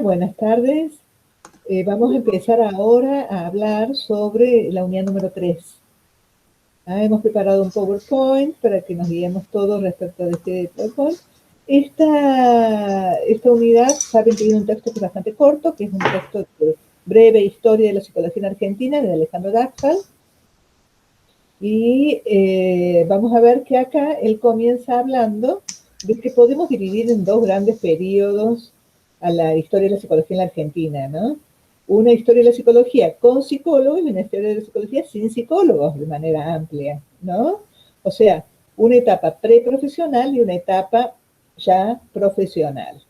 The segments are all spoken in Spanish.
Buenas tardes. Vamos a empezar ahora a hablar sobre la unidad número 3. Hemos preparado un PowerPoint para que nos guiemos todos respecto de este PowerPoint. Esta unidad, saben que viene un texto que es bastante corto, que es un texto de breve historia de la psicología en Argentina, de Alejandro Daxal. Y vamos a ver que acá él comienza hablando de que podemos dividir en dos grandes periodos a la historia de la psicología en la Argentina, ¿no? Una historia de la psicología con psicólogos y una historia de la psicología sin psicólogos de manera amplia, ¿no? O sea, una etapa preprofesional y una etapa ya profesional.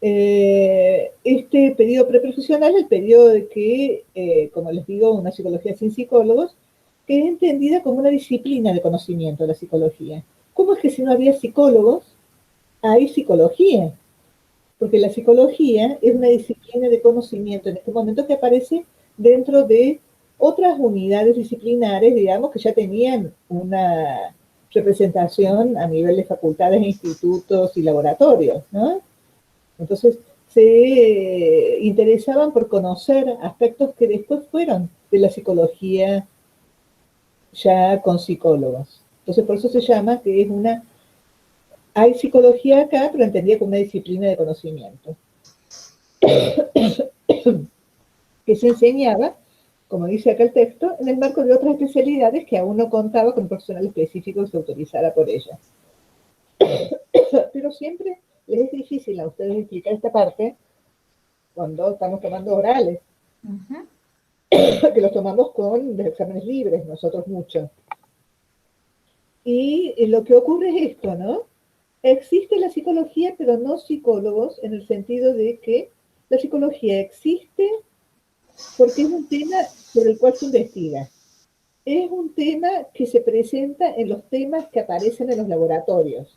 Este periodo preprofesional es el periodo de que, como les digo, una psicología sin psicólogos, que es entendida como una disciplina de conocimiento de la psicología. ¿Cómo es que si no había psicólogos, hay psicología? Porque la psicología es una disciplina de conocimiento en este momento que aparece dentro de otras unidades disciplinares, digamos, que ya tenían una representación a nivel de facultades, institutos y laboratorios, ¿no? Entonces, se interesaban por conocer aspectos que después fueron de la psicología ya con psicólogos. Entonces, por eso se llama que es una... Hay psicología acá, pero entendida como una disciplina de conocimiento. Que se enseñaba, como dice acá el texto, en el marco de otras especialidades que aún no contaba con un profesional específico que se autorizara por ella. Pero siempre les es difícil a ustedes explicar esta parte cuando estamos tomando orales, que los tomamos con los exámenes libres, nosotros mucho. Y lo que ocurre es esto, ¿no? Existe la psicología, pero no psicólogos, en el sentido de que la psicología existe porque es un tema sobre el cual se investiga. Es un tema que se presenta en los temas que aparecen en los laboratorios.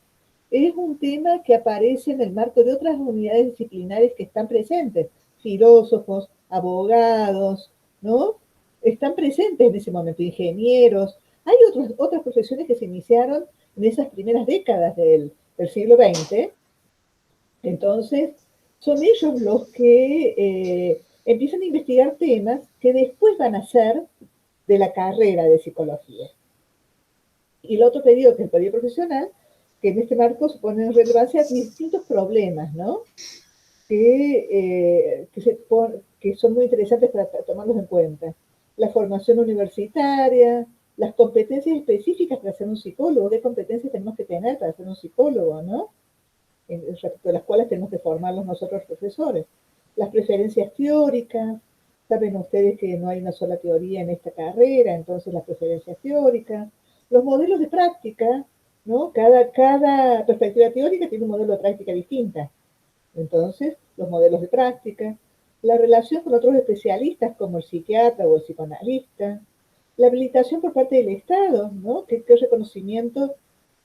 Es un tema que aparece en el marco de otras unidades disciplinares que están presentes. Filósofos, abogados, ¿no? Están presentes en ese momento, ingenieros. Hay otras profesiones que se iniciaron en esas primeras décadas del siglo XX. Entonces, son ellos los que empiezan a investigar temas que después van a ser de la carrera de psicología. Y el otro periodo, que es el periodo profesional, que en este marco se pone en relevancia distintos problemas, ¿no? Que son muy interesantes para tomarlos en cuenta. La formación universitaria, las competencias específicas para ser un psicólogo, qué competencias tenemos que tener para ser un psicólogo, ¿no? Respecto a las cuales tenemos que formarlos nosotros profesores. Las preferencias teóricas, saben ustedes que no hay una sola teoría en esta carrera, entonces las preferencias teóricas, los modelos de práctica, ¿no? Cada perspectiva teórica tiene un modelo de práctica distinta. Entonces, los modelos de práctica, la relación con otros especialistas como el psiquiatra o el psicoanalista, la habilitación por parte del Estado, ¿no? ¿Qué reconocimiento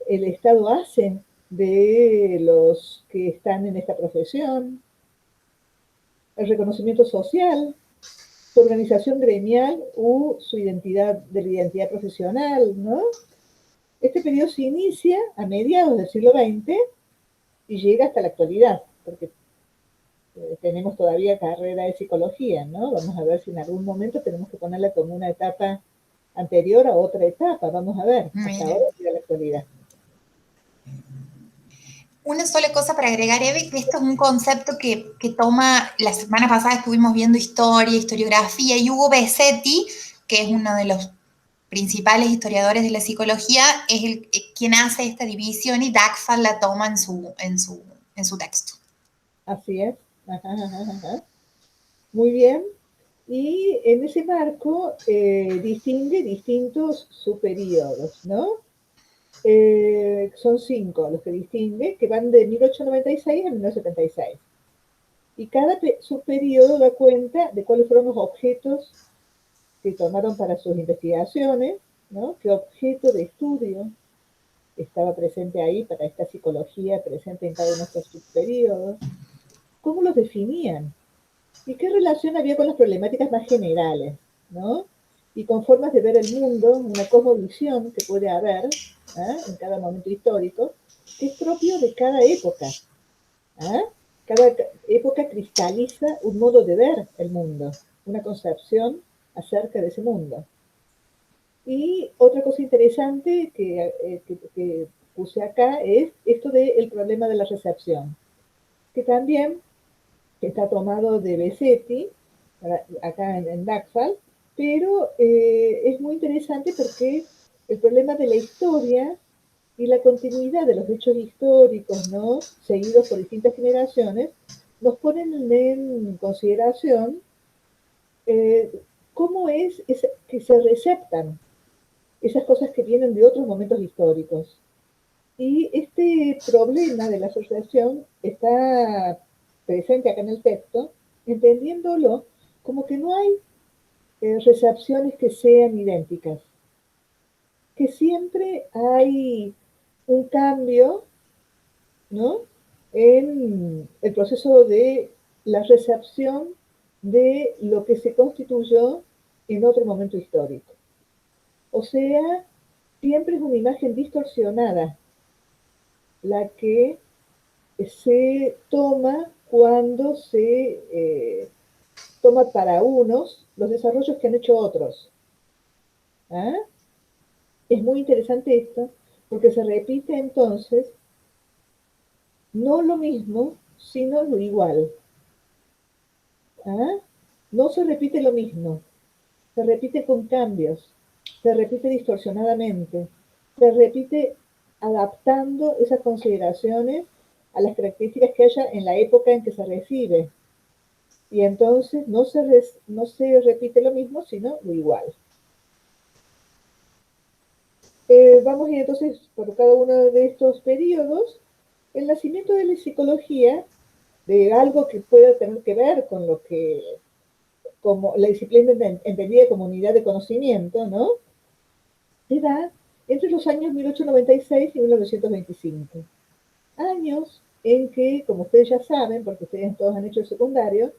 el Estado hace de los que están en esta profesión? El reconocimiento social, su organización gremial u su identidad, de la identidad profesional, ¿no? Este periodo se inicia a mediados del siglo XX y llega hasta la actualidad, porque tenemos todavía carrera de psicología, ¿no? Vamos a ver si en algún momento tenemos que ponerla como una etapa anterior a otra etapa, vamos a ver, hasta ahora llega la actualidad. Una sola cosa para agregar, Eve, que esto es un concepto que toma, la semana pasada estuvimos viendo historia, historiografía, y Hugo Besetti, que es uno de los principales historiadores de la psicología, es quien hace esta división y Daxal la toma en su texto. Así es. Ajá, ajá, ajá. Muy bien. Y en ese marco distingue distintos subperiodos, ¿no? Son 5 los que distingue, que van de 1896 a 1976. Y cada subperiodo da cuenta de cuáles fueron los objetos que tomaron para sus investigaciones, ¿no? Qué objeto de estudio estaba presente ahí para esta psicología presente en cada uno de estos subperiodos, cómo los definían y qué relación había con las problemáticas más generales, ¿no? Y con formas de ver el mundo, una cosmovisión que puede haber en cada momento histórico, que es propio de cada época, cada época cristaliza un modo de ver el mundo, una concepción acerca de ese mundo. Y otra cosa interesante que puse acá es esto del problema de la recepción, que también está tomado de Besetti, acá en Dagfal, pero es muy interesante porque el problema de la historia y la continuidad de los hechos históricos, ¿no? Seguidos por distintas generaciones, nos ponen en consideración eh, cómo es que se receptan esas cosas que vienen de otros momentos históricos. Y este problema de la asociación está presente acá en el texto, entendiéndolo como que no hay recepciones que sean idénticas, que siempre hay un cambio, ¿no? En el proceso de la recepción de lo que se constituyó en otro momento histórico. O sea, siempre es una imagen distorsionada la que se toma cuando se toma para unos los desarrollos que han hecho otros. ¿Ah? Es muy interesante esto porque se repite entonces no lo mismo, sino lo igual. ¿Ah? No se repite lo mismo, se repite con cambios, se repite distorsionadamente, se repite adaptando esas consideraciones a las características que haya en la época en que se recibe. Y entonces no se repite lo mismo, sino lo igual. Vamos a ir entonces por cada uno de estos periodos. El nacimiento de la psicología, de algo que pueda tener que ver con lo que, como la disciplina entendida como unidad de conocimiento, ¿no? Se da entre los años 1896 y 1925. Años en que, como ustedes ya saben, porque ustedes todos han hecho el secundario,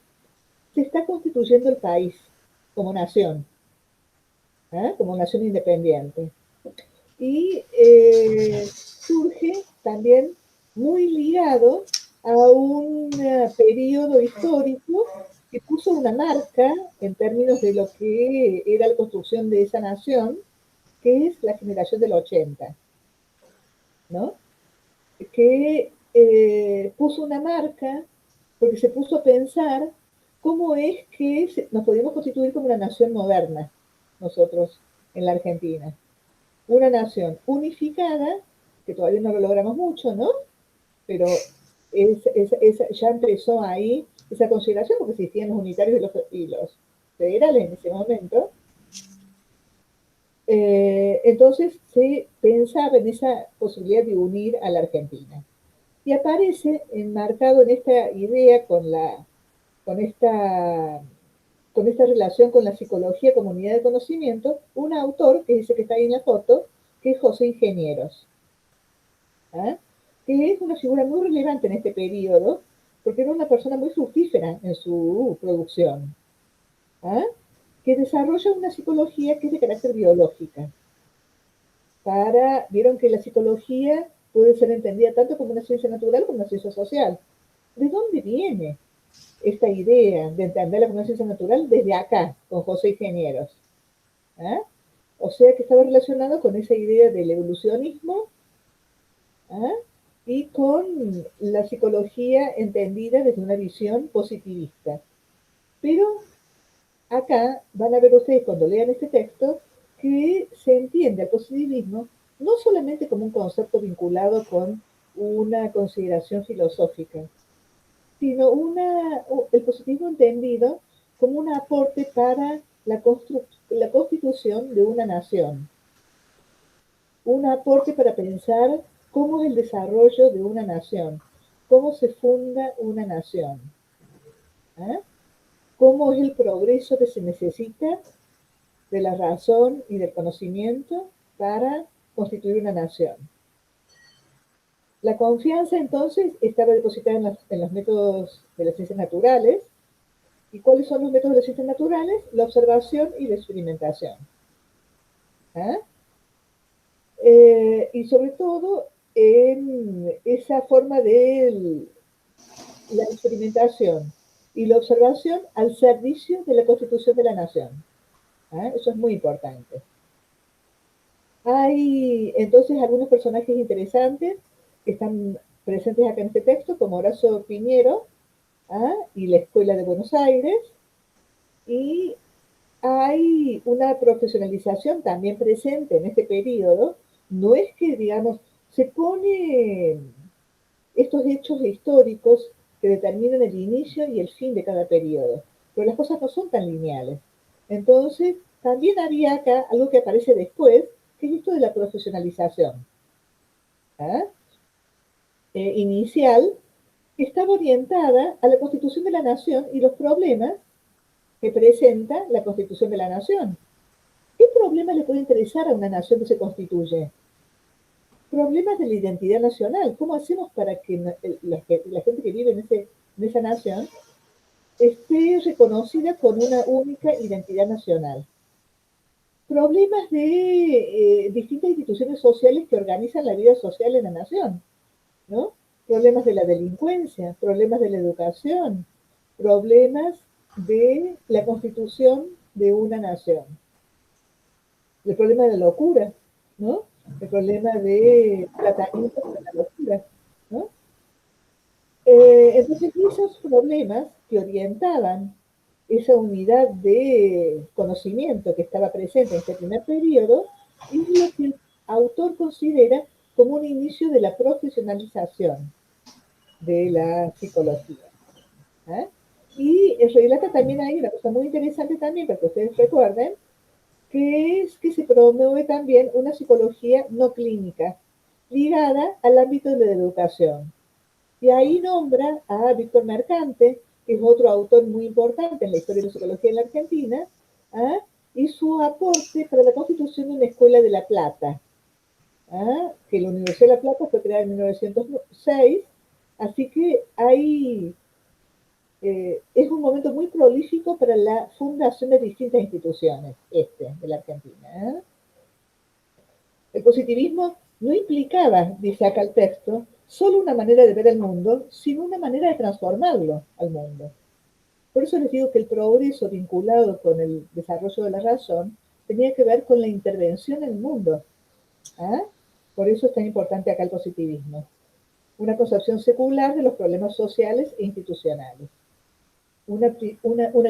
se está constituyendo el país como nación, ¿eh? Como nación independiente. Y surge también muy ligado a un periodo histórico que puso una marca en términos de lo que era la construcción de esa nación, que es la generación del 80, ¿no? Que puso una marca porque se puso a pensar cómo es que nos podíamos constituir como una nación moderna, nosotros en la Argentina. Una nación unificada, que todavía no lo logramos mucho, ¿no? Pero ya empezó ahí esa consideración, porque existían los unitarios y los federales en ese momento. Entonces se pensaba en esa posibilidad de unir a la Argentina. Y aparece enmarcado en esta idea con esta, con esta relación con la psicología como unidad de conocimiento, un autor que dice que está ahí en la foto, que es José Ingenieros, ¿ah? Que es una figura muy relevante en este periodo, porque era una persona muy fructífera en su producción, ¿ah? Que desarrolla una psicología que es de carácter biológica. Vieron que la psicología puede ser entendida tanto como una ciencia natural como una ciencia social. ¿De dónde viene esta idea de entenderla como una ciencia natural? Desde acá, con José Ingenieros. ¿Ah? O sea que estaba relacionado con esa idea del evolucionismo, ¿ah? Y con la psicología entendida desde una visión positivista. Pero acá van a ver ustedes cuando lean este texto que se entiende al positivismo no solamente como un concepto vinculado con una consideración filosófica, sino el positivismo entendido como un aporte para la constitución de una nación, un aporte para pensar cómo es el desarrollo de una nación, cómo se funda una nación, ¿eh? Cómo es el progreso que se necesita de la razón y del conocimiento para constituir una nación. La confianza entonces estaba depositada en los métodos de las ciencias naturales. ¿Y cuáles son los métodos de las ciencias naturales? La observación y la experimentación. ¿Ah? Y sobre todo en esa forma de la experimentación y la observación al servicio de la constitución de la nación. Eso es muy importante. Hay entonces algunos personajes interesantes que están presentes acá en este texto, como Horacio Piñero y la Escuela de Buenos Aires, y hay una profesionalización también presente en este periodo. No es que, digamos, se pone estos hechos históricos que determinan el inicio y el fin de cada periodo, pero las cosas no son tan lineales. Entonces, también había acá algo que aparece después, que es esto de la profesionalización inicial, que estaba orientada a la constitución de la nación y los problemas que presenta la constitución de la nación. ¿Qué problemas le puede interesar a una nación que se constituye? Problemas de la identidad nacional. ¿Cómo hacemos para que la gente que vive en esa nación esté reconocida con una única identidad nacional? Problemas de distintas instituciones sociales que organizan la vida social en la nación, ¿no? Problemas de la delincuencia, problemas de la educación, problemas de la constitución de una nación, el problema de la locura, ¿no? El problema de tratamiento de la locura, ¿no? Entonces, esos problemas que orientaban esa unidad de conocimiento que estaba presente en este primer periodo es lo que el autor considera como un inicio de la profesionalización de la psicología. ¿eh? Y relata también ahí una cosa muy interesante también, para que ustedes recuerden, que es que se promueve también una psicología no clínica, ligada al ámbito de la educación. Y ahí nombra a Víctor Mercante, que es otro autor muy importante en la historia de la psicología en la Argentina, ¿ah? Y su aporte para la constitución de una escuela de La Plata, que la Universidad de La Plata fue creada en 1906, así que hay es un momento muy prolífico para la fundación de distintas instituciones, de la Argentina. El positivismo no implicaba, dice acá el texto, solo una manera de ver el mundo, sino una manera de transformarlo al mundo. Por eso les digo que el progreso vinculado con el desarrollo de la razón tenía que ver con la intervención en el mundo. Por eso es tan importante acá el positivismo. Una concepción secular de los problemas sociales e institucionales. Una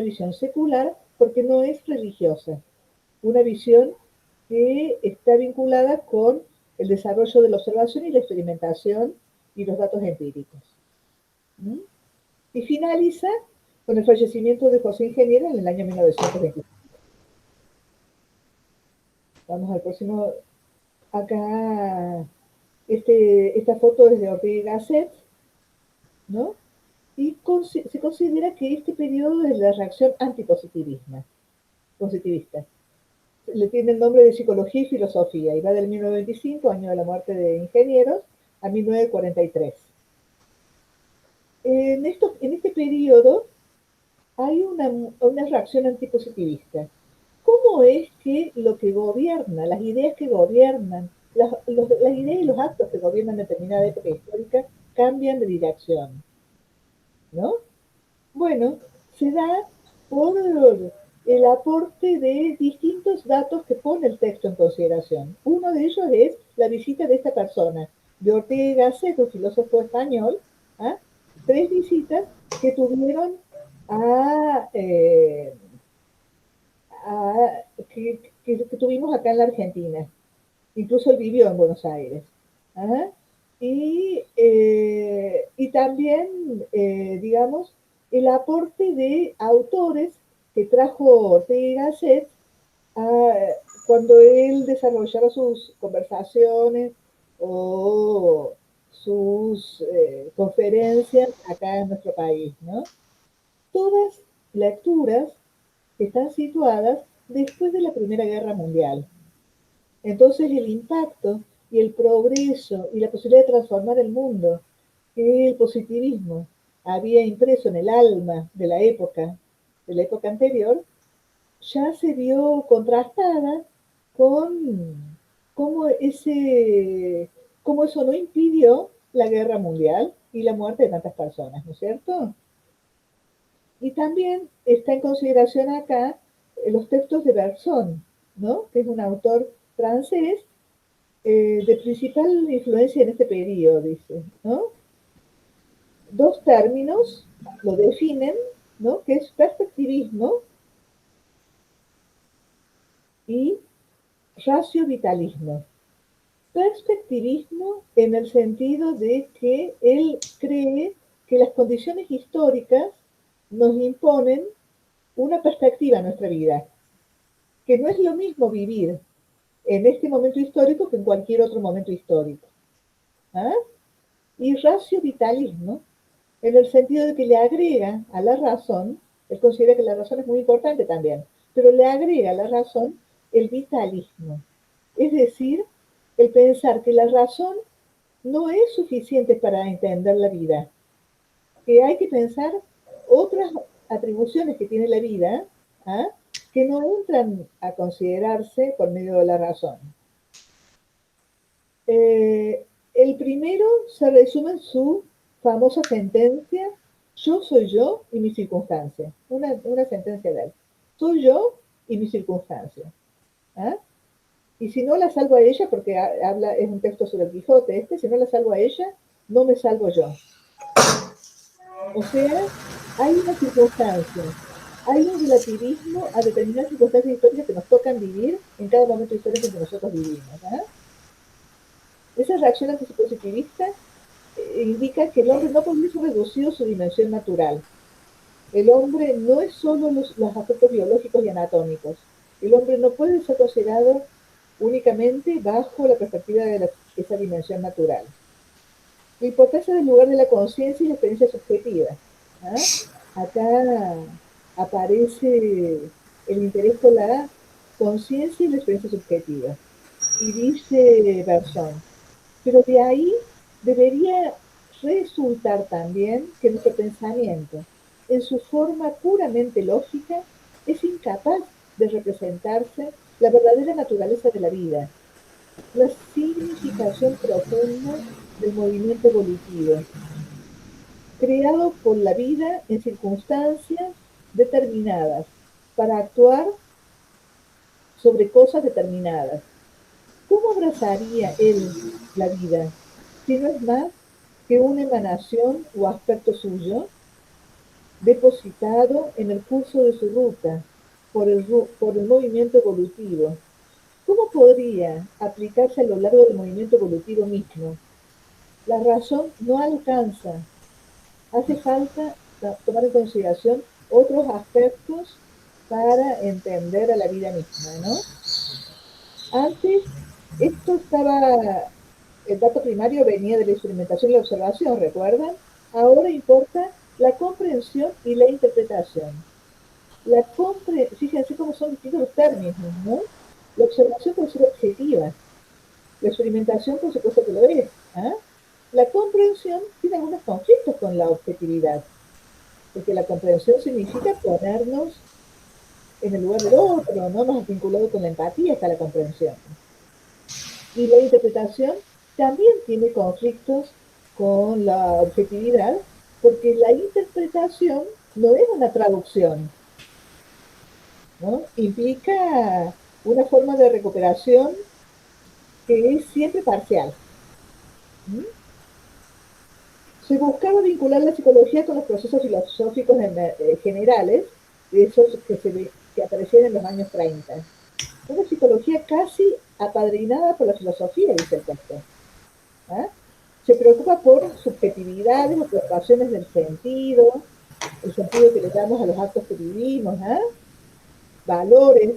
visión secular porque no es religiosa, una visión que está vinculada con el desarrollo de la observación y la experimentación y los datos empíricos. ¿Mm? Y finaliza con el fallecimiento de José Ingeniero en el año 1925. Vamos al próximo. Acá, esta foto es de Ortega y Gasset, ¿no? Y se considera que este periodo es la reacción antipositivista. Le tiene el nombre de Psicología y Filosofía, y va del 1925, año de la muerte de Ingenieros, a 1943. En este periodo hay una reacción antipositivista. ¿Cómo es que lo que gobierna, las ideas que gobiernan, las ideas y los actos que gobiernan determinada época histórica cambian de dirección? ¿No? Bueno, se da por el aporte de distintos datos que pone el texto en consideración. Uno de ellos es la visita de esta persona, de Ortega y Gasset, un filósofo español, 3 visitas que tuvieron a, que tuvimos acá en la Argentina. Incluso él vivió en Buenos Aires. Y también, digamos, el aporte de autores que trajo Ortega y Gasset cuando él desarrollaba sus conversaciones o sus conferencias acá en nuestro país, ¿no? Todas lecturas que están situadas después de la Primera Guerra Mundial. Entonces el impacto y el progreso y la posibilidad de transformar el mundo que el positivismo había impreso en el alma de la época anterior, ya se vio contrastada con cómo eso no impidió la guerra mundial y la muerte de tantas personas, ¿no es cierto? Y también está en consideración acá los textos de Bergson, ¿no? Que es un autor francés de principal influencia en este periodo, dice, ¿no? Dos términos lo definen, ¿no? Que es perspectivismo y raciovitalismo. Perspectivismo en el sentido de que él cree que las condiciones históricas nos imponen una perspectiva a nuestra vida, que no es lo mismo vivir en este momento histórico que en cualquier otro momento histórico. ¿Ah? Y raciovitalismo en el sentido de que le agrega a la razón, él considera que la razón es muy importante también, pero le agrega a la razón el vitalismo, es decir, el pensar que la razón no es suficiente para entender la vida, que hay que pensar otras atribuciones que tiene la vida, ¿ah? Que no entran a considerarse por medio de la razón. El primero se resume en su famosa sentencia, yo soy yo y mi circunstancia. Una sentencia de él. Soy yo y mi circunstancia. ¿Ah? Y si no la salvo a ella, porque habla, es un texto sobre el Quijote si no la salvo a ella, no me salvo yo. O sea, hay una circunstancia, hay un relativismo a determinadas circunstancias históricas que nos tocan vivir en cada momento histórico en que nosotros vivimos. ¿Ah? Esa reacción antipositivista indica que el hombre no puede ser reducido a su dimensión natural. El hombre no es solo los aspectos biológicos y anatómicos. El hombre no puede ser considerado únicamente bajo la perspectiva de esa dimensión natural. La importancia del lugar de la conciencia y la experiencia subjetiva. ¿Ah? Acá aparece el interés por la conciencia y la experiencia subjetiva. Y dice Bergson, pero de ahí debería resultar también que nuestro pensamiento, en su forma puramente lógica, es incapaz de representarse la verdadera naturaleza de la vida, la significación profunda del movimiento evolutivo, creado por la vida en circunstancias determinadas, para actuar sobre cosas determinadas. ¿Cómo abrazaría él la vida si no es más que una emanación o aspecto suyo depositado en el curso de su ruta por el movimiento evolutivo? ¿Cómo podría aplicarse a lo largo del movimiento evolutivo mismo? La razón no alcanza. Hace falta tomar en consideración otros aspectos para entender a la vida misma, ¿no? Antes, esto estaba, el dato primario venía de la experimentación y la observación, ¿recuerdan? Ahora importa la comprensión y la interpretación. Fíjense cómo son distintos los términos, ¿no? La observación puede ser objetiva, la experimentación por supuesto que lo es. ¿Ah? La comprensión tiene algunos conflictos con la objetividad, porque la comprensión significa ponernos en el lugar del otro, no nos vinculado con la empatía está la comprensión. Y la interpretación también tiene conflictos con la objetividad, porque la interpretación no es una traducción, ¿no? Implica una forma de recuperación que es siempre parcial. ¿Mm? Se buscaba vincular la psicología con los procesos filosóficos generales, de esos que aparecieron en los años 30. Una psicología casi apadrinada por la filosofía, dice el texto. ¿Ah? Se preocupa por subjetividades o preocupaciones del sentido, el sentido que le damos a los actos que vivimos, ¿ah? Valores,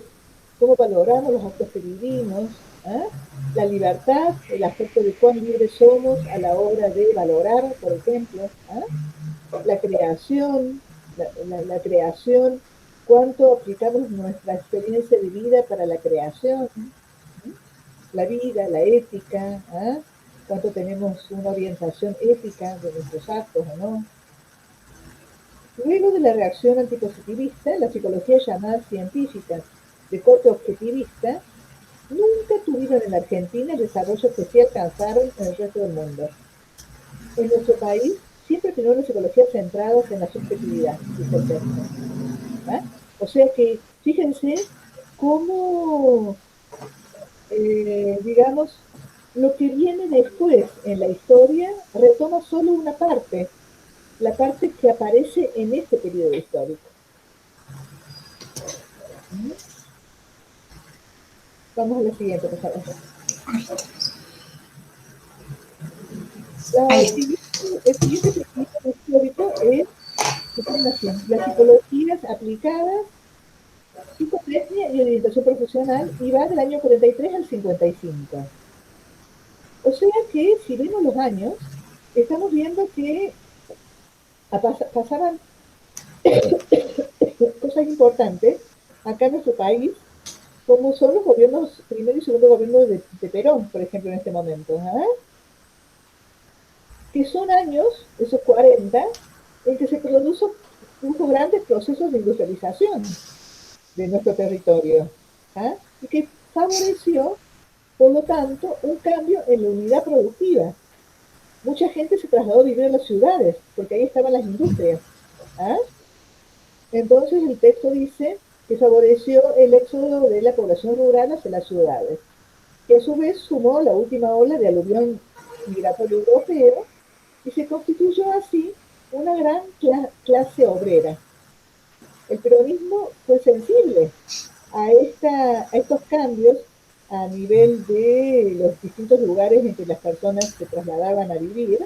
cómo valoramos los actos que vivimos, ¿ah? La libertad, el aspecto de cuán libres somos a la hora de valorar, por ejemplo, ¿ah? La creación, la creación, cuánto aplicamos nuestra experiencia de vida para la creación, la vida, la ética, ¿ah? Cuánto tenemos una orientación ética de nuestros actos o no. Luego de la reacción antipositivista, la psicología llamada científica de corte objetivista nunca tuvieron en la Argentina el desarrollo que sí alcanzaron en el resto del mundo. En nuestro país siempre primero la psicología centrada en la subjetividad, dice el texto. ¿Ah? O sea que, fíjense cómo, digamos, lo que viene después en la historia retoma solo una parte, la parte que aparece en este periodo histórico. ¿Mm? Vamos a la siguiente, por favor. El siguiente periodo histórico es las psicologías aplicadas, psicotecnia y orientación profesional, y va del año 43 al 55. O sea que, si vemos los años, estamos viendo que pasaban cosas importantes acá en nuestro país, como son los gobiernos, primero y segundo gobierno de Perón, por ejemplo, en este momento. ¿Eh? Que son años, esos 40, en que se produjo grandes procesos de industrialización de nuestro territorio, ¿ah? Y que favoreció, por lo tanto, un cambio en la unidad productiva. Mucha gente se trasladó a vivir en las ciudades, porque ahí estaban las industrias. ¿Ah? Entonces el texto dice que favoreció el éxodo de la población rural hacia las ciudades, que a su vez sumó la última ola de aluvión migratorio europeo y se constituyó así una gran clase obrera. El peronismo fue sensible a estos cambios a nivel de los distintos lugares en que las personas se trasladaban a vivir,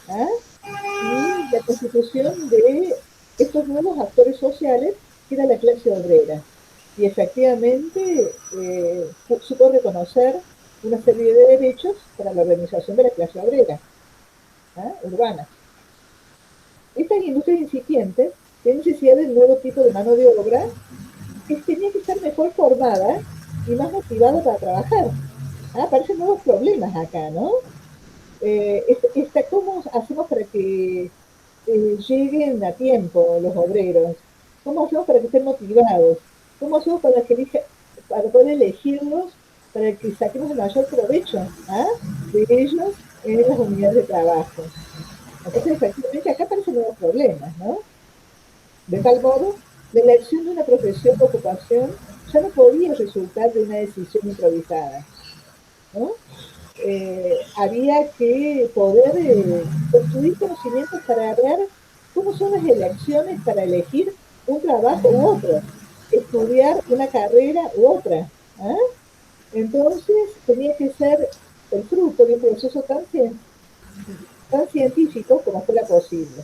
¿ah? Y la constitución de estos nuevos actores sociales que era la clase obrera. Y efectivamente supo reconocer una serie de derechos para la organización de la clase obrera, ¿ah? Urbana. Estas industrias incipientes tienen necesidad de un nuevo tipo de mano de obra que tenía que estar mejor formada y más motivada para trabajar. ¿Ah? Aparecen nuevos problemas acá, ¿no? ¿Cómo hacemos para que lleguen a tiempo los obreros? ¿Cómo hacemos para que estén motivados? ¿Cómo hacemos para poder elegirlos, para que saquemos el mayor provecho de ellos en las unidades de trabajo? Entonces, efectivamente, acá aparecen nuevos problemas, ¿no? De tal modo, la elección de una profesión o ocupación ya no podía resultar de una decisión improvisada, ¿no? Había que poder construir conocimientos para ver cómo son las elecciones para elegir un trabajo u otro, estudiar una carrera u otra. ¿Eh? Entonces tenía que ser el fruto de un proceso tan científico como fuera posible.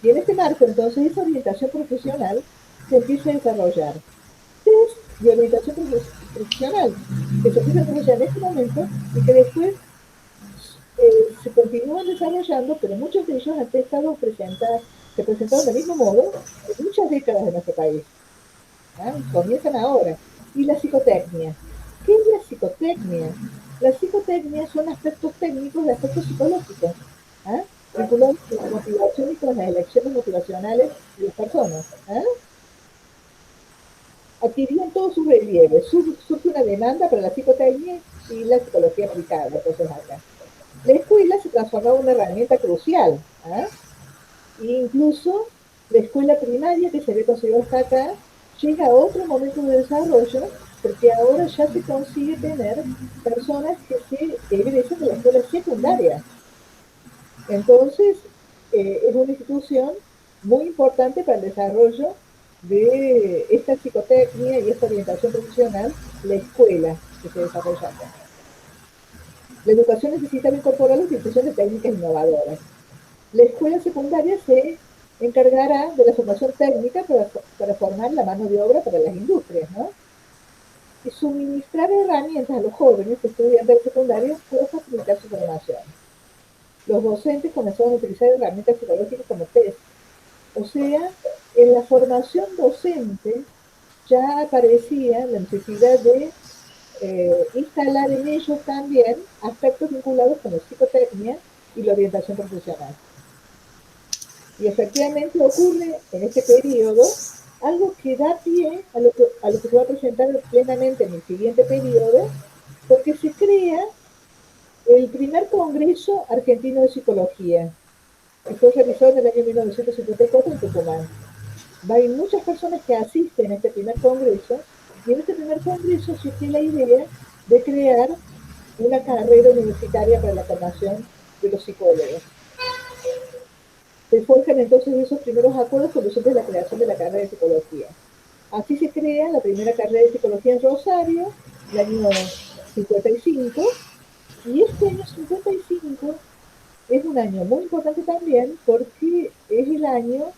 Y en este marco, entonces, esa orientación profesional se empieza a desarrollar. Test de orientación profesional que se empieza a desarrollar en este momento y que después se continúan desarrollando, pero muchos de ellos han estado se presentaron del mismo modo en muchas décadas de nuestro país. ¿Ah? Comienzan ahora. Y la psicotecnia. ¿Qué es la psicotecnia? La psicotecnia son aspectos técnicos de aspectos psicológicos, ¿ah? Vinculados con la motivación y con las elecciones motivacionales de las personas. ¿Ah? Adquirían todo su relieve. Surge una demanda para la psicotecnia y la psicología aplicada, entonces acá. La escuela se transformaba en una herramienta crucial. ¿Ah? E incluso la escuela primaria, que se ve considerado hasta acá, llega a otro momento de desarrollo, porque ahora ya se consigue tener personas que se egresan de la escuela secundaria. Entonces, es una institución muy importante para el desarrollo de esta psicotecnia y esta orientación profesional, la escuela que se desarrolla acá. La educación necesita incorporar la institución de técnicas innovadoras. La escuela secundaria se encargará de la formación técnica para formar la mano de obra para las industrias, ¿no? Y suministrar herramientas a los jóvenes estudiantes del secundario para facilitar su formación. Los docentes comenzaron a utilizar herramientas psicológicas como test. O sea, en la formación docente ya aparecía la necesidad de instalar en ellos también aspectos vinculados con la psicotecnia y la orientación profesional. Y efectivamente ocurre en este periodo algo que da pie a lo que se va a presentar plenamente en el siguiente periodo, porque se crea el primer Congreso Argentino de Psicología, que fue realizado en el año 1954 en Tucumán. Hay muchas personas que asisten a este primer congreso, y en este primer congreso surgió la idea de crear una carrera universitaria para la formación de los psicólogos. Se forjan entonces esos primeros acuerdos conducentes a la creación de la carrera de psicología. Así se crea la primera carrera de psicología en Rosario, el año 55, y este año 55 es un año muy importante también porque es el año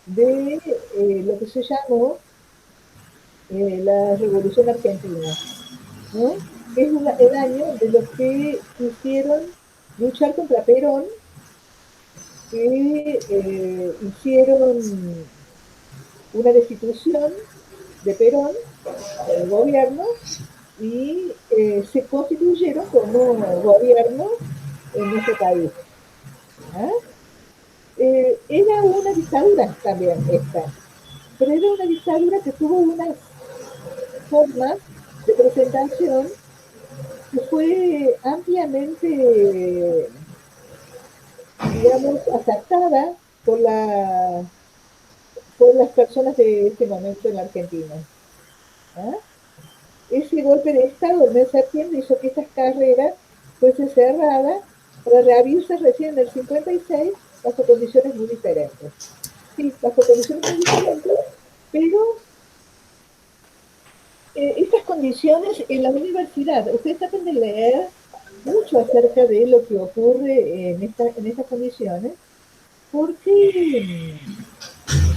de lo que se llamó la Revolución Argentina, ¿no? Es el año de los que quisieron luchar contra Perón, que hicieron una destitución de Perón del gobierno y se constituyeron como gobierno en nuestro país. ¿Ah? Era una dictadura también esta, pero era una dictadura que tuvo unas formas de presentación que fue ampliamente, digamos, aceptada por las personas de este momento en la Argentina. ¿Ah? Ese golpe de Estado el mes de septiembre hizo que estas carreras fuesen cerradas para reabrirse recién en el 56 bajo condiciones muy diferentes. Sí, bajo condiciones muy diferentes, pero estas condiciones en la universidad, ustedes traten de leer mucho acerca de lo que ocurre en estas condiciones, porque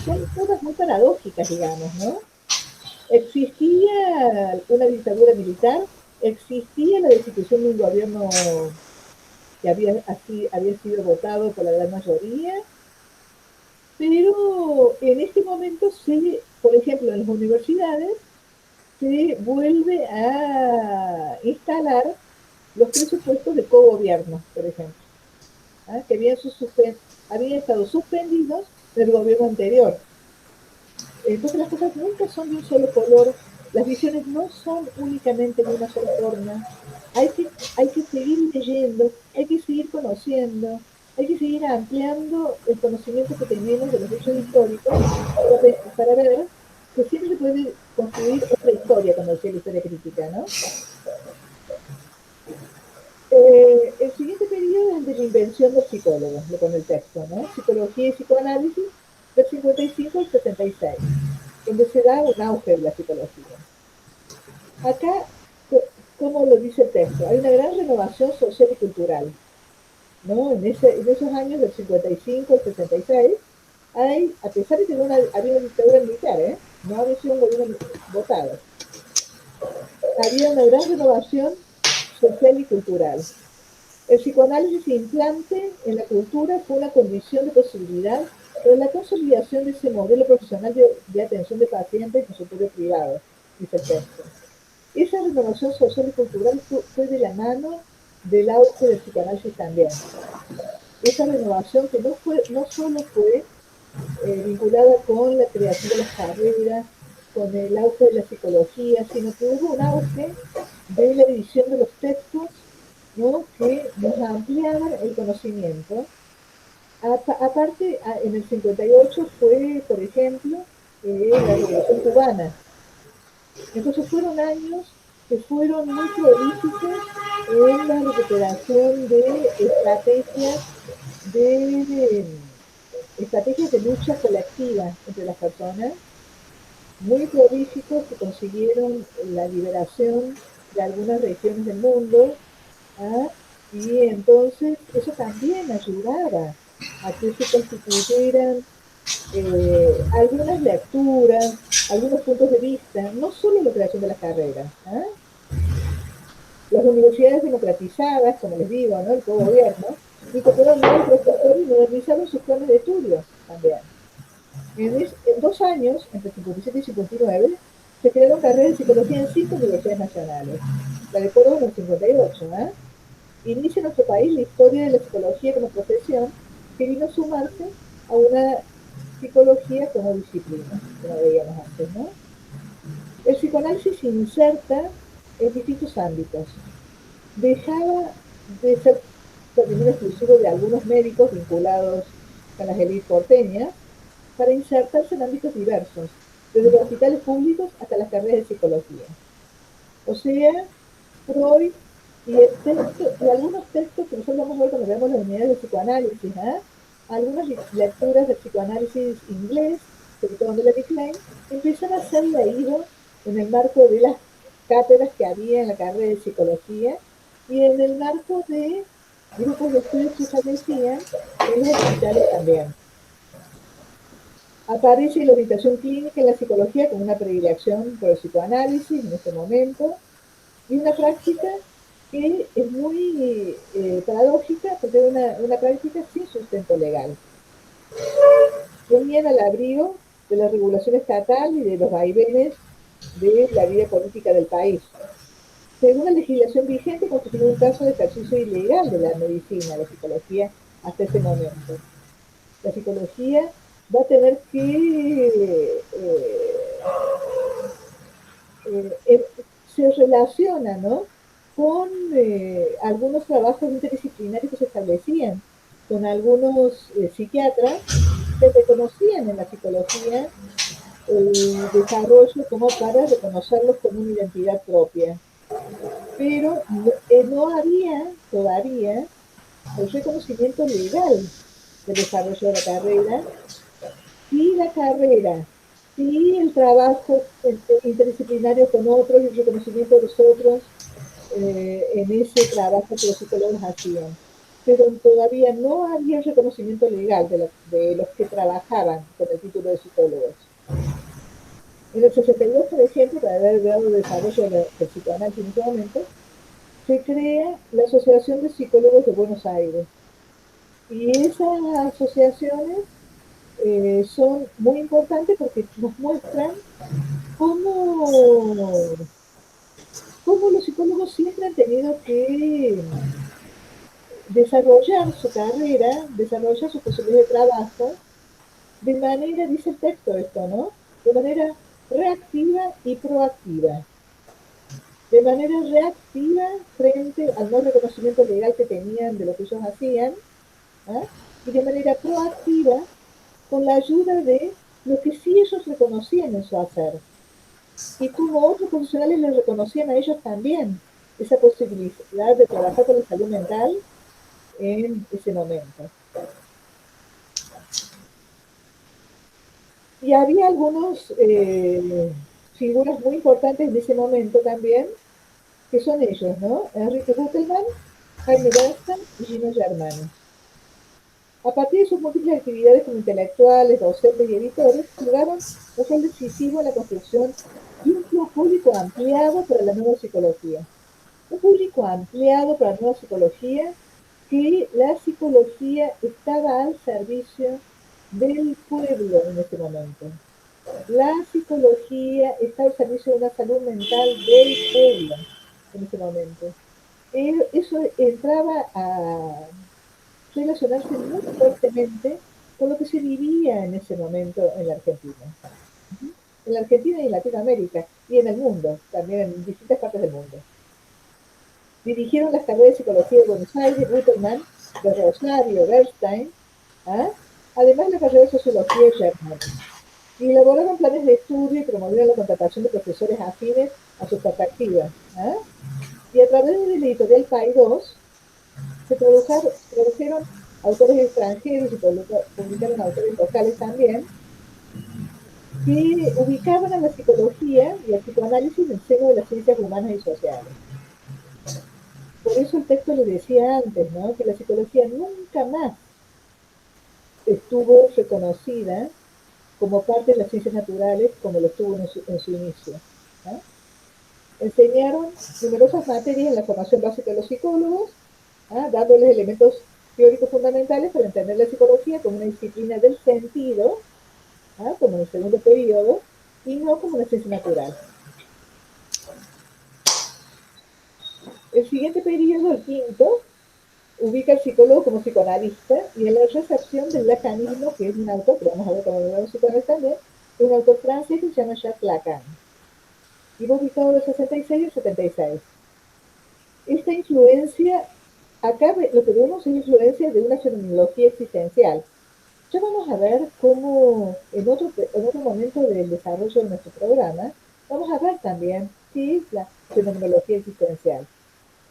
son todas muy paradójicas, digamos, ¿no? Existía una dictadura militar, existía la destitución de un gobierno que había sido votado por la gran mayoría, pero en este momento por ejemplo, en las universidades se vuelve a instalar los presupuestos de cogobierno, por ejemplo, ¿ah? Que habían estado suspendidos del gobierno anterior. Entonces las cosas nunca son de un solo color, las visiones no son únicamente de una sola forma. Hay que seguir leyendo, hay que seguir conociendo, hay que seguir ampliando el conocimiento que tenemos de los hechos históricos para ver que siempre se puede construir otra historia, como decía la historia crítica, ¿no? El siguiente periodo es el de la invención del psicólogo, lo pone el texto, ¿no? Psicología y psicoanálisis, del 55 al 76, donde se da un auge de la psicología. Acá, como lo dice el texto, hay una gran renovación social y cultural, ¿no? En esos años del 55 al 66, a pesar de que había una dictadura militar, no había sido un gobierno votado, había una gran renovación social y cultural. El psicoanálisis implante en la cultura fue una condición de posibilidad para la consolidación de ese modelo profesional de atención de pacientes en consultorio privado, dice el texto. Esa renovación social y cultural fue de la mano del auge del psicoanálisis también. Esa renovación que no solo fue vinculada con la creación de las carreras, con el auge de la psicología, sino que hubo un auge de la edición de los textos, ¿no? Que nos ampliaban el conocimiento. Aparte, en el 58 fue, por ejemplo, la Revolución Cubana. Entonces fueron años que fueron muy prolíficos en la recuperación de estrategias de lucha colectiva entre las personas, muy prolíficos que consiguieron la liberación de algunas regiones del mundo, ¿ah? Y entonces eso también ayudaba a que se constituyeran algunas lecturas, algunos puntos de vista, no solo la creación de las carreras. ¿Ah? Las universidades democratizadas, como les digo, ¿no? El cogobierno, incorporaron nuevos profesores y modernizaron sus planes de estudio también. En 2 años, entre 57 y 59, se crearon carreras de psicología en 5 universidades nacionales. La de Córdoba en el 58, ¿eh? Inicia en nuestro país la historia de la psicología como profesión, que vino a sumarse a una psicología como disciplina, como veíamos antes, ¿no? El psicoanálisis se inserta en distintos ámbitos. Dejaba de ser patrimonio exclusivo de algunos médicos vinculados con las élites porteñas, para insertarse en ámbitos diversos, desde los hospitales públicos hasta las carreras de psicología. O sea, Freud y algunos textos que nosotros vamos a ver cuando veamos las unidades de psicoanálisis, ¿eh? Algunas lecturas de psicoanálisis inglés, sobre todo de Larry Klein, empiezan a ser leídos en el marco de las cátedras que había en la carrera de psicología y en el marco de grupos de estudios que se establecían en los hospitales también. Aparece la orientación clínica en la psicología como una predilección por el psicoanálisis en este momento, y una práctica que es muy paradójica porque es una práctica sin sustento legal. Venían al abrigo de la regulación estatal y de los vaivenes de la vida política del país. Según la legislación vigente, constituye un caso de ejercicio ilegal de la medicina, la psicología, hasta ese momento. La psicología va a tener que se relaciona, ¿no?, con algunos trabajos interdisciplinarios que se establecían, con algunos psiquiatras que reconocían en la psicología el desarrollo como para reconocerlos como una identidad propia. Pero no había todavía el reconocimiento legal del desarrollo de la carrera, y la carrera y el trabajo interdisciplinario con otros y el reconocimiento de los otros en ese trabajo que los psicólogos hacían. Pero todavía no había reconocimiento legal de los que trabajaban con el título de psicólogos. En el 62, por ejemplo, para haber dado desarrollo del psicoanálisis en ese momento, se crea la Asociación de Psicólogos de Buenos Aires. Y esas asociaciones son muy importantes porque nos muestran cómo, cómo los psicólogos siempre han tenido que desarrollar su carrera, desarrollar sus posibilidades de trabajo, de manera, dice el texto esto, ¿no?, de manera reactiva y proactiva. De manera reactiva frente al no reconocimiento legal que tenían de lo que ellos hacían, ¿eh?, y de manera proactiva con la ayuda de lo que sí ellos reconocían en su hacer. Y como otros profesionales les reconocían a ellos también esa posibilidad de trabajar con la salud mental en ese momento. Y había algunos figuras muy importantes en ese momento también, que son ellos, ¿no? Enrique Butelman, Jaime Bernstein y Gino Germano. A partir de sus múltiples actividades como intelectuales, docentes y editores, jugaron un rol decisivo en la construcción de un público ampliado para la nueva psicología. Un público ampliado para la nueva psicología, que la psicología estaba al servicio del pueblo en este momento. La psicología está al servicio de una salud mental del pueblo en ese momento. Eso entraba a relacionarse muy fuertemente con lo que se vivía en ese momento en la Argentina. En la Argentina y en Latinoamérica, y en el mundo, también en distintas partes del mundo. Dirigieron las carreras de psicología de Buenos Aires, Ruterman, de Rosario, Bernstein, ¿eh?, además la carrera de sociología de Germano. Y elaboraron planes de estudio y promovieron la contratación de profesores afines a sus perspectivas. ¿Eh? Y a través de la editorial PAI 2 se produjeron autores extranjeros y publicaron autores locales también, que ubicaban a la psicología y al psicoanálisis en el seno de las ciencias humanas y sociales. Por eso el texto le decía antes, ¿no?, que la psicología nunca más estuvo reconocida como parte de las ciencias naturales como lo estuvo en su inicio. ¿Eh? Enseñaron numerosas materias en la formación básica de los psicólogos, dándoles elementos teóricos fundamentales para entender la psicología como una disciplina del sentido, como en el segundo periodo, y no como una ciencia natural. El siguiente periodo, el quinto, ubica al psicólogo como psicoanalista y en la recepción del lacanismo, que es un autor, que vamos a ver cómo lo vamos a psicoanalista también, es un autor francés que se llama Jacques Lacan. Y va ubicado del 66 al 76. Esta influencia, acá lo que vemos es influencia de una fenomenología existencial. Ya vamos a ver cómo en otro momento del desarrollo de nuestro programa, vamos a ver también qué es la fenomenología existencial,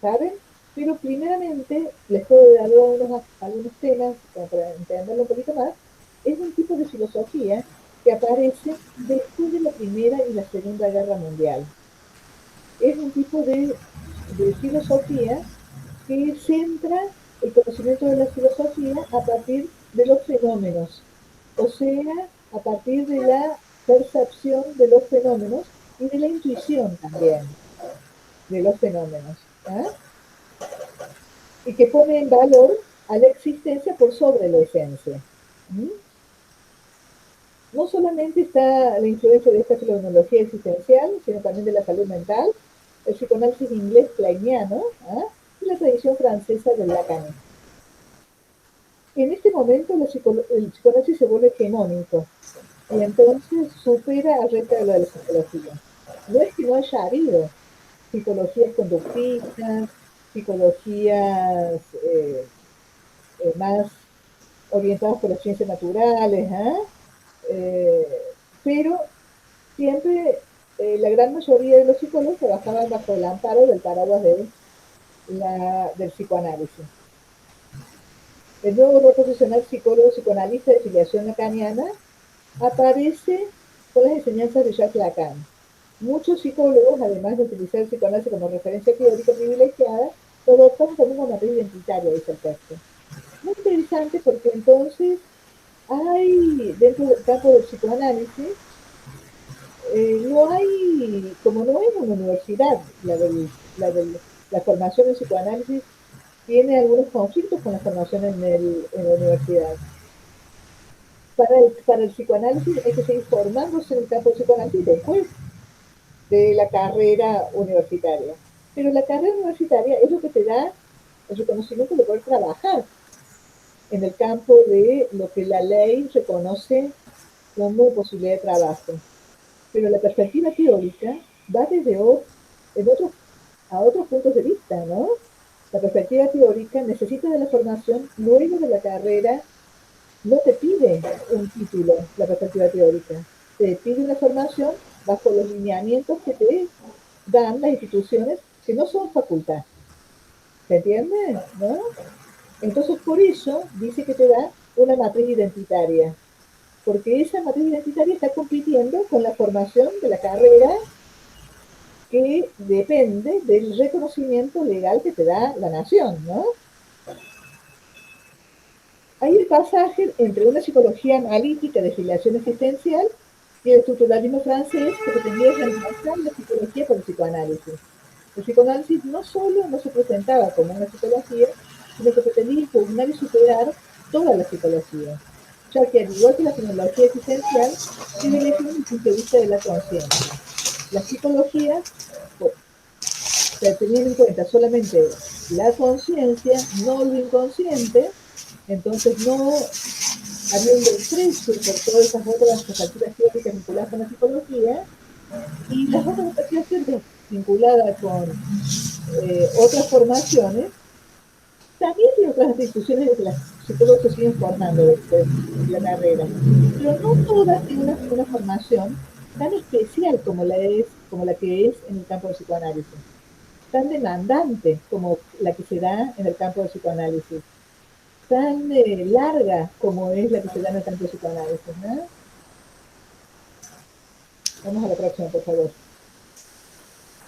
¿saben? Pero primeramente les puedo dar algunos temas como para entenderlo un poquito más. Es un tipo de filosofía que aparece después de la Primera y la Segunda Guerra Mundial. Es un tipo de filosofía que centra el conocimiento de la filosofía a partir de los fenómenos, o sea, a partir de la percepción de los fenómenos y de la intuición también de los fenómenos, ¿eh? Y que pone en valor a la existencia por sobre la esencia. ¿Mm? No solamente está la influencia de esta fenomenología existencial, sino también de la salud mental, el psicoanálisis inglés kleiniano, ¿eh? Y la tradición francesa del Lacan. En este momento el psicoanálisis se vuelve hegemónico y entonces supera al resto de la psicología. No es que no haya habido psicologías conductistas, psicologías más orientadas por las ciencias naturales, ¿eh? Eh, pero siempre la gran mayoría de los psicólogos trabajaban bajo el amparo del paraguas del psicoanálisis. El nuevo rol profesional psicólogo psicoanalista de filiación lacaniana aparece con las enseñanzas de Jacques Lacan. Muchos psicólogos, además de utilizar el psicoanálisis como referencia teórica privilegiada, lo adoptan como una matriz identitaria, dice el texto. Muy interesante porque entonces hay, dentro del campo del psicoanálisis, no hay, como no es una universidad, la formación en psicoanálisis tiene algunos conflictos con la formación en la universidad. Para el psicoanálisis hay que seguir formándose en el campo del psicoanálisis después de la carrera universitaria. Pero la carrera universitaria es lo que te da el reconocimiento de poder trabajar en el campo de lo que la ley reconoce como posibilidad de trabajo. Pero la perspectiva teórica va a otros puntos de vista, ¿no? La perspectiva teórica necesita de la formación luego de la carrera, no te pide un título, la perspectiva teórica, te pide una formación bajo los lineamientos que te dan las instituciones que no son facultad. ¿Se entiende? ¿No? Entonces, por eso dice que te da una matriz identitaria, porque esa matriz identitaria está compitiendo con la formación de la carrera que depende del reconocimiento legal que te da la nación, ¿no? Hay el pasaje entre una psicología analítica de filiación existencial y el estructuralismo francés que pretendía reemplazar la psicología por el psicoanálisis. El psicoanálisis no solo no se presentaba como una psicología, sino que pretendía impugnar y superar toda la psicología, ya que al igual que la fenomenología existencial, privilegia el punto de vista de la conciencia. La psicología, teniendo en cuenta solamente la conciencia, no lo inconsciente, entonces no había un desprecio por todas esas otras perspectivas teóricas vinculadas con la psicología y las otras perspectivas teóricas vinculadas con otras formaciones, también hay otras discusiones de que las psicólogos se siguen formando después de la carrera, pero no todas tienen una formación tan especial como la que es en el campo del psicoanálisis, tan demandante como la que se da en el campo del psicoanálisis, tan larga como es la que se da en el campo del psicoanálisis, ¿no? Vamos a la próxima, por favor.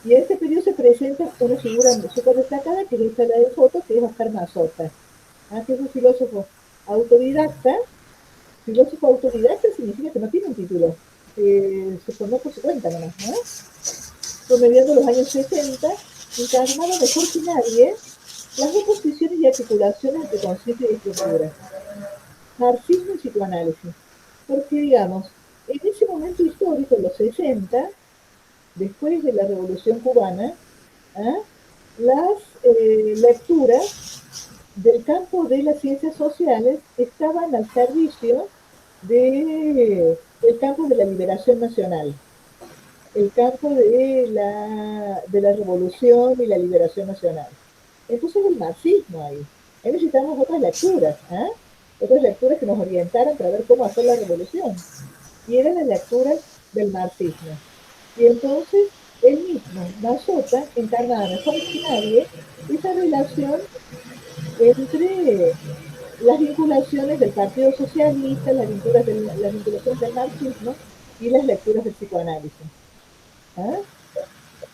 Y en este periodo se presenta una figura súper destacada, que es esta la de foto, que es Oscar Mazota, que es un filósofo autodidacta. Filósofo autodidacta significa que no tiene un título, se formó por su cuenta nomás, ¿no? Promediando los años 60, encarnaba mejor que nadie las oposiciones y articulaciones entre conciencia y estructura, marxismo y psicoanálisis. Porque, digamos, en ese momento histórico, en los 60, después de la Revolución Cubana, ¿eh? Las lecturas del campo de las ciencias sociales estaban al servicio del campo de la liberación nacional, el campo de la revolución y la liberación nacional. Entonces el marxismo ahí necesitamos otras lecturas, ¿eh? otras lecturas que nos orientaran para ver cómo hacer la revolución. Y eran las lecturas del marxismo. Y entonces él mismo, Mazota, encarnaba mejor que nadie esa relación entre las vinculaciones del Partido Socialista, las vinculaciones del marxismo y las lecturas del psicoanálisis. ¿Ah?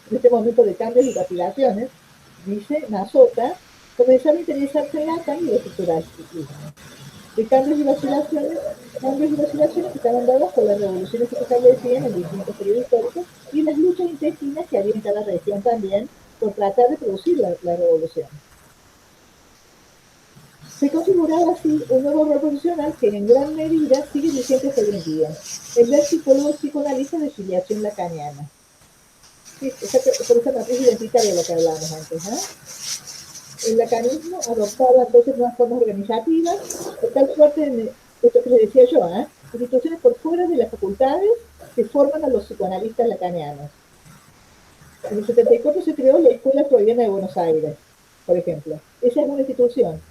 En este momento de cambios y vacilaciones, dice Mazota, comenzaba a interesarse en Lacan y el estructuralismo. De cambios y vacilaciones que estaban dadas por las revoluciones que se establecían en distintos periodos históricos y las luchas intestinas que había en cada región también por tratar de producir la revolución. Se configuraba así un nuevo rol profesional que en gran medida sigue vigente hasta hoy en día, el del psicólogo psicoanalista de filiación lacaniana. Sí, por esa matriz identitaria de la que hablábamos antes. El lacanismo adoptaba entonces nuevas formas organizativas, de tal suerte, esto que les decía yo, instituciones por fuera de las facultades que forman a los psicoanalistas lacanianos. En el 74 se creó la Escuela Freudiana de Buenos Aires, por ejemplo. Esa es una institución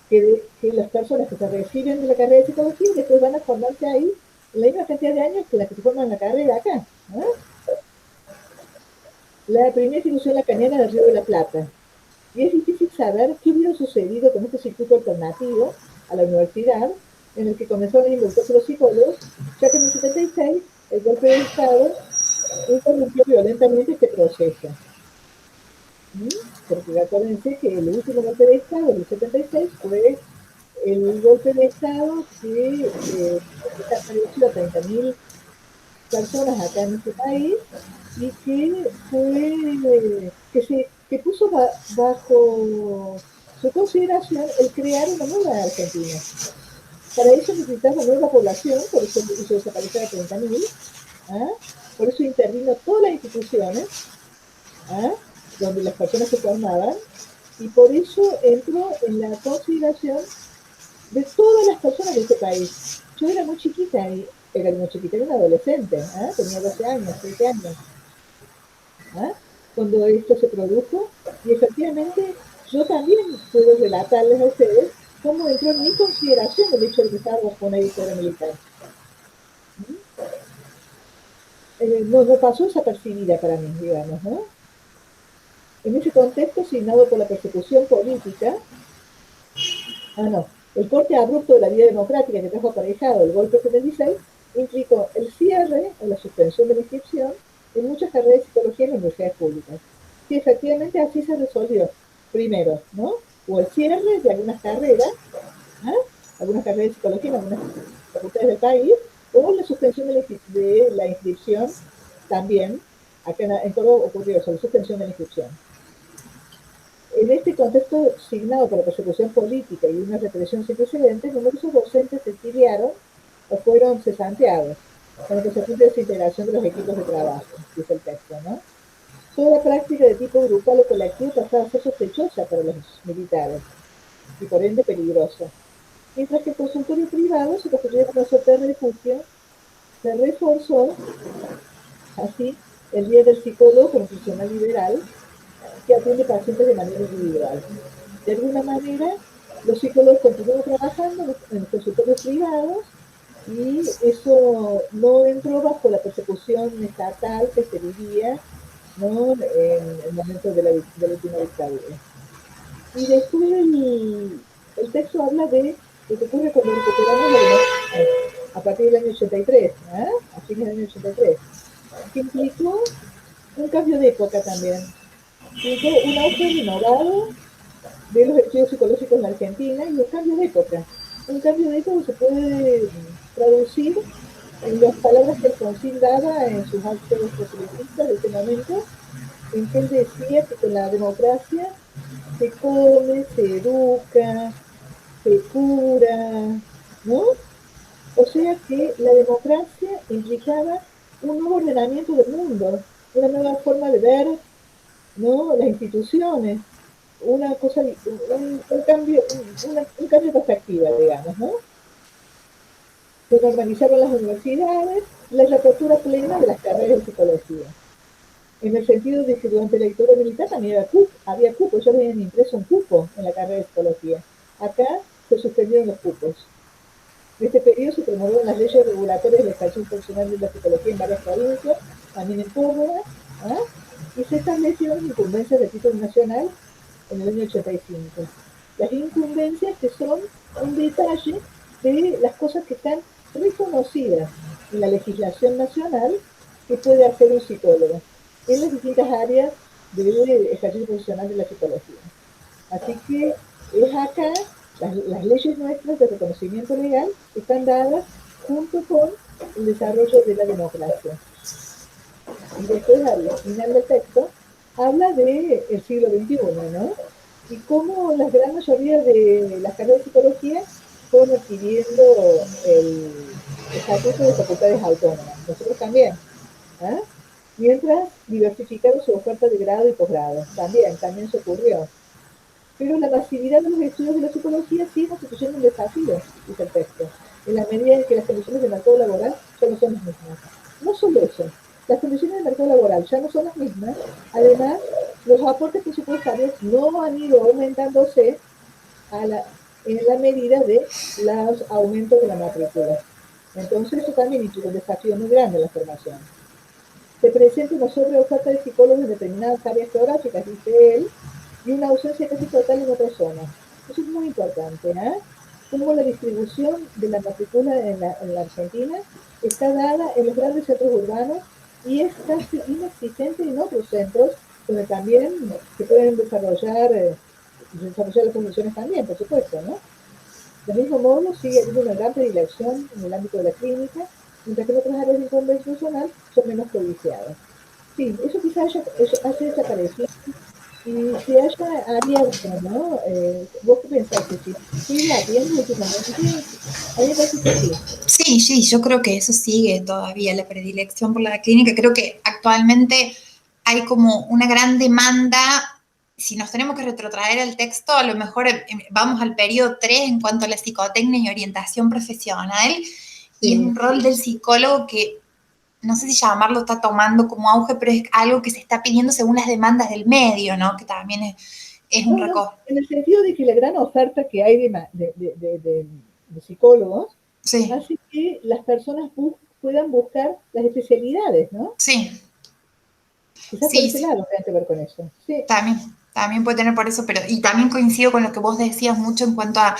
que las personas que se reciben de la carrera de psicología después van a formarse ahí en la misma cantidad de años que las que se forman en la carrera acá. La primera institución lacaniana del Río de la Plata. Y es difícil saber qué hubiera sucedido con este circuito alternativo a la universidad, en el que comenzaron a involucrarse los psicólogos, ya que en el 76 el golpe de Estado interrumpió violentamente este proceso. Porque acuérdense que el último golpe de Estado del 76 fue el golpe de Estado que desapareció a 30.000 personas acá en este país y que puso bajo su consideración el crear una nueva Argentina. Para eso necesitaba una nueva población, por eso hizo desaparecer a 30.000, por eso intervino todas las instituciones donde las personas se formaban, y por eso entró en la consideración de todas las personas de este país. Yo era muy chiquita, era una adolescente, tenía 12 años, 13 años, cuando esto se produjo, y efectivamente yo también puedo relatarles a ustedes cómo entró en mi consideración el hecho de que estaba bajo una dictadura militar. No pasó desapercibida para mí, digamos, ¿no? En ese contexto, asignado por la persecución política, el corte abrupto de la vida democrática que trajo aparejado el golpe 76 implicó el cierre o la suspensión de la inscripción en muchas carreras de psicología en las universidades públicas. Y efectivamente así se resolvió. Primero, ¿no? O el cierre de algunas carreras de psicología en algunas facultades del país, o la suspensión de la inscripción también. Acá en todo ocurrió eso, la suspensión de la inscripción. En este contexto signado por la persecución política y una represión sin precedentes, numerosos docentes se exiliaron o fueron cesanteados, con la consecuente desintegración de los equipos de trabajo, dice el texto, ¿no? Toda la práctica de tipo grupal o colectivo pasaba a ser sospechosa para los militares y por ende peligrosa. Mientras que el consultorio privado se constituyó como una suerte de refugio, se reforzó así el día del psicólogo como profesional liberal que atiende pacientes de manera individual. De alguna manera, los psicólogos continúan trabajando en los consultorios privados y eso no entró bajo la persecución estatal que se vivía, ¿no?, en el momento de la última dictadura. Y después el texto habla de lo que ocurre cuando recuperamos la democracia a partir del año 83, a fines del año 83, que implicó un cambio de época también. Implicó un auge renovado de los estudios psicológicos en la Argentina y un cambio de época. Un cambio de época se puede traducir en las palabras que Alfonsín daba en sus actos proselitistas de ese momento, en que él decía que con la democracia se come, se educa, se cura, ¿no? O sea que la democracia implicaba un nuevo ordenamiento del mundo, una nueva forma de ver, ¿no?, las instituciones, un cambio de perspectiva, digamos, ¿no? Se normalizaron las universidades, la reapertura plena de las carreras de psicología. En el sentido de que durante la dictadura militar también había cupo, ya habían impreso un cupo en la carrera de psicología. Acá se suspendieron los cupos. En este periodo se promovieron las leyes regulatorias del ejercicio profesional de la psicología en varias provincias, también en Córdoba, ¿ah? Y se establecieron incumbencias de título nacional en el año 85. Las incumbencias que son un detalle de las cosas que están reconocidas en la legislación nacional que puede hacer un psicólogo en las distintas áreas del ejercicio profesional de la psicología. Así que es acá, las leyes nuestras de reconocimiento legal están dadas junto con el desarrollo de la democracia. Y después, al final del texto, habla del siglo XXI, ¿no? Y cómo la gran mayoría de las carreras de psicología fueron adquiriendo el estatuto de facultades autónomas. Nosotros también. ¿Ah? Mientras diversificaron su oferta de grado y posgrado. También se ocurrió. Pero la masividad de los estudios de la psicología sigue constituyendo un desafío, dice el texto, en la medida en que las condiciones del mercado laboral ya no son las mismas. No solo eso, las condiciones del mercado laboral ya no son las mismas, además, los aportes presupuestarios no han ido aumentándose en la medida de los aumentos de la matrícula. Entonces, eso también implica un desafío muy grande en la formación. Se presenta una sobreoferta de psicólogos en determinadas áreas geográficas, dice él, y una ausencia casi total en otras zonas. Eso es muy importante, ¿eh? Como la distribución de la matrícula en la Argentina está dada en los grandes centros urbanos y es casi inexistente en otros centros donde también se pueden desarrollar las funciones también, por supuesto, ¿no? Del mismo modo, sigue habiendo una gran predilección en el ámbito de la clínica, mientras que en otras áreas de intervención personal son menos codiciadas. Sí, eso quizás hace desaparecido y se haya abierto, ¿no? ¿Vos qué pensás que sí? ¿Sigue habiendo últimamente? A mí me parece que sí. Sí, yo creo que eso sigue todavía, la predilección por la clínica. Creo que actualmente hay como una gran demanda. Si nos tenemos que retrotraer al texto, a lo mejor vamos al periodo 3 en cuanto a la psicotecnia y orientación profesional, y es un rol del psicólogo que, no sé si llamarlo está tomando como auge, pero es algo que se está pidiendo según las demandas del medio, ¿no? Que también es un recojo. En el sentido de que la gran oferta que hay de psicólogos hace que las personas puedan buscar las especialidades, ¿no? Sí. Quizás por ese lado tenga que ver con eso. Sí. También puede tener por eso, pero y también coincido con lo que vos decías mucho en cuanto a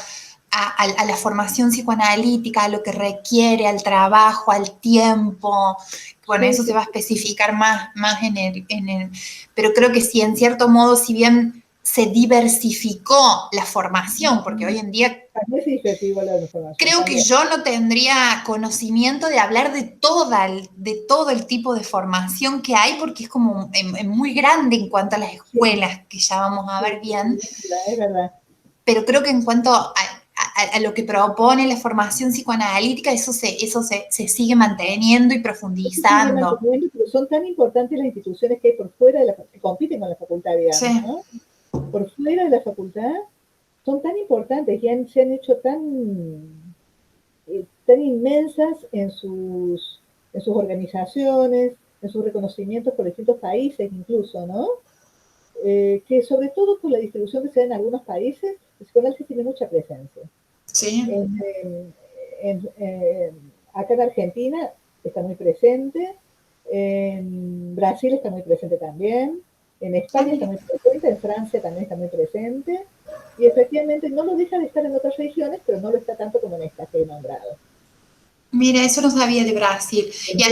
la formación psicoanalítica, a lo que requiere, al trabajo, al tiempo. Bueno, eso se va a especificar más en el... Pero creo que sí, en cierto modo, si bien se diversificó la formación, porque hoy en día... Creo que yo no tendría conocimiento de hablar de todo el tipo de formación que hay, porque es como muy grande en cuanto a las escuelas, que ya vamos a ver bien. Es verdad. Pero creo que en cuanto a lo que propone la formación psicoanalítica, eso se sigue manteniendo y profundizando. Pero son tan importantes las instituciones que hay por fuera de que compiten con la facultad, digamos, ¿no? Por fuera de la facultad son tan importantes y se han hecho tan inmensas en sus organizaciones, en sus reconocimientos por distintos países incluso, ¿no? Que sobre todo por la distribución que se da en algunos países, el psicoanálisis tiene mucha presencia. Sí. Acá en Argentina está muy presente, en Brasil está muy presente también, en España está muy presente, en Francia también está muy presente, y efectivamente no lo deja de estar en otras regiones, pero no lo está tanto como en esta que he nombrado. Mira, eso no sabía de Brasil. Y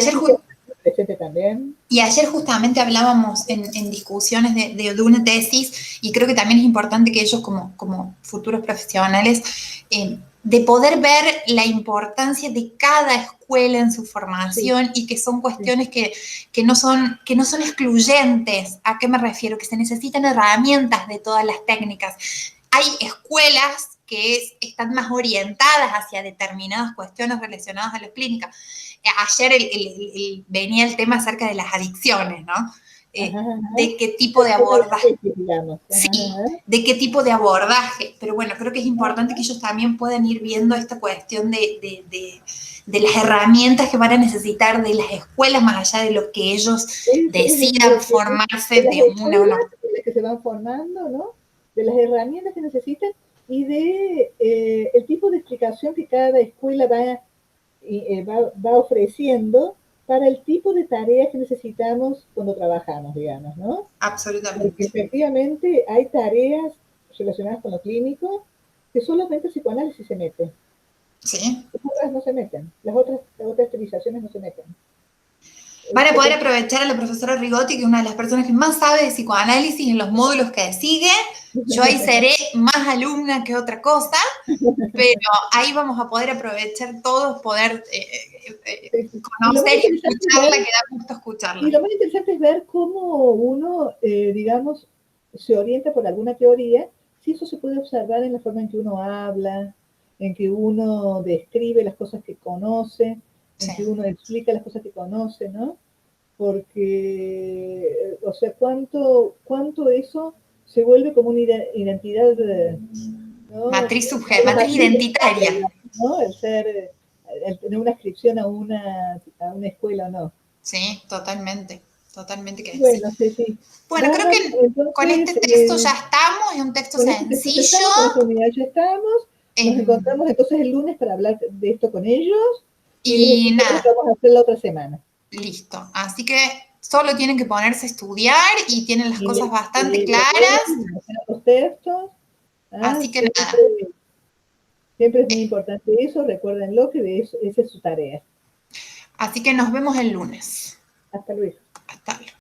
ayer justamente hablábamos en discusiones de una tesis, y creo que también es importante que ellos como futuros profesionales, de poder ver la importancia de cada escuela en su formación, y que son cuestiones que no son excluyentes. ¿A qué me refiero? Que se necesitan herramientas de todas las técnicas. Hay escuelas que están más orientadas hacia determinadas cuestiones relacionadas a la clínica. Ayer venía el tema acerca de las adicciones, ¿no? De qué tipo de abordaje. Sí, de qué tipo de abordaje. Pero bueno, creo que es importante que ellos también puedan ir viendo esta cuestión de las herramientas que van a necesitar de las escuelas, más allá de lo que ellos decidan formarse de una o no. Que se van formando, ¿no? De las herramientas que necesitan y de el tipo de explicación que cada escuela va ofreciendo para el tipo de tareas que necesitamos cuando trabajamos, digamos, ¿no? Porque Absolutamente. efectivamente hay tareas relacionadas con lo clínico que solamente el psicoanálisis se mete. Sí. Las otras no se meten, las otras utilizaciones no se meten. Van a poder Porque, aprovechar a la profesora Rigotti, que es una de las personas que más sabe de psicoanálisis en los módulos que sigue. Yo ahí seré más alumna que otra cosa, pero ahí vamos a poder aprovechar todos, poder y lo más conocer y interesante es escucharla, ver, que da gusto y escucharla. lo más interesante es ver cómo uno, digamos, se orienta por alguna teoría, si eso se puede observar en la forma en que uno habla, en que uno describe las cosas que conoce, Sí, en que uno explica las cosas que conoce, ¿no? Porque, o sea, cuánto eso se vuelve como una identidad, ¿no? Una matriz matriz identitaria, identitaria. digamos, ¿no? El tener una inscripción a una escuela o no. Sí, totalmente, totalmente que sí. Bueno, Ceci, Bueno, creo vamos, que con entonces, este texto ya estamos, es un texto con este texto ya sencillo. estamos, con esta unidad ya estamos, nos eh, encontramos entonces el lunes para hablar de esto con ellos y les y explicamos lo que nada, vamos a hacer la otra semana. listo. Así que solo tienen que ponerse a estudiar y tienen las cosas bastante Y claras. leen, hacen los textos, ¿ah? Así que Siempre, nada, siempre es muy importante eso, recuérdenlo que esa es su tarea. así que nos vemos el lunes. Hasta luego. Hasta luego.